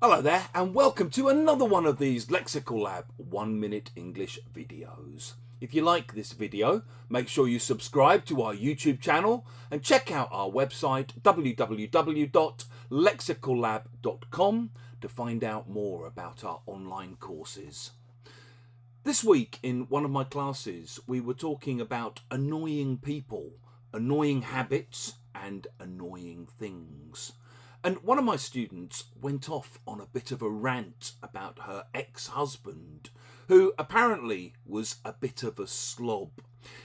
Hello there and welcome to another one of these Lexical Lab 1 minute English videos. If you like this video, make sure you subscribe to our YouTube channel and check out our website www.lexicallab.com to find out more about our online courses. This week in one of my classes we were talking about annoying people, annoying habits and annoying things. And one of my students went off on a bit of a rant about her ex-husband, who apparently was a bit of a slob.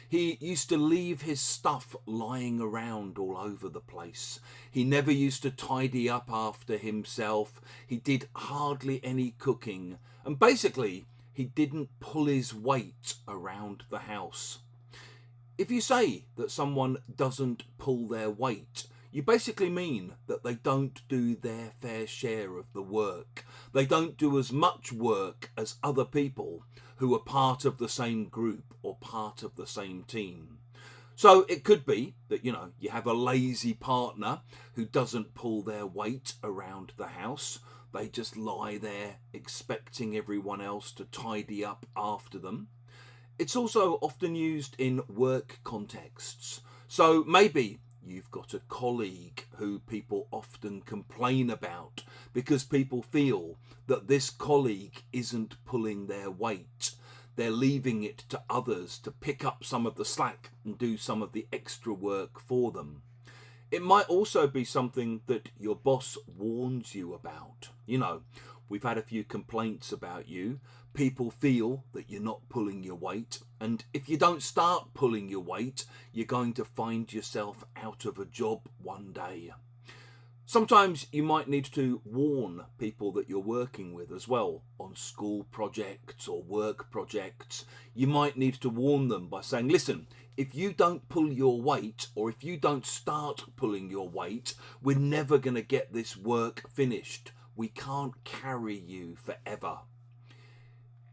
He used to leave his stuff lying around all over the place. He never used to tidy up after himself. He did hardly any cooking. And basically, he didn't pull his weight around the house. If you say that someone doesn't pull their weight, you basically mean that they don't do their fair share of the work. They don't do as much work as other people who are part of the same group or part of the same team. So it could be that, you have a lazy partner who doesn't pull their weight around the house. They just lie there expecting everyone else to tidy up after them. It's also often used in work contexts. So maybe you've got a colleague who people often complain about because people feel that this colleague isn't pulling their weight. They're leaving it to others to pick up some of the slack and do some of the extra work for them. It might also be something that your boss warns you about. We've had a few complaints about you. People feel that you're not pulling your weight, and if you don't start pulling your weight, you're going to find yourself out of a job one day. Sometimes you might need to warn people that you're working with as well on school projects or work projects. You might need to warn them by saying, listen, if you don't pull your weight or if you don't start pulling your weight, we're never going to get this work finished. We can't carry you forever.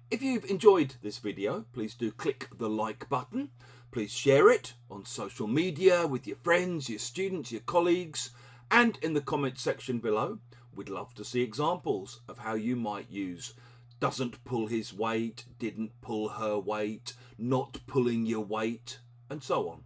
If you've enjoyed this video, please do click the like button. Please share it on social media with your friends, your students, your colleagues, and in the comments section below. We'd love to see examples of how you might use doesn't pull his weight, didn't pull her weight, not pulling your weight, and so on.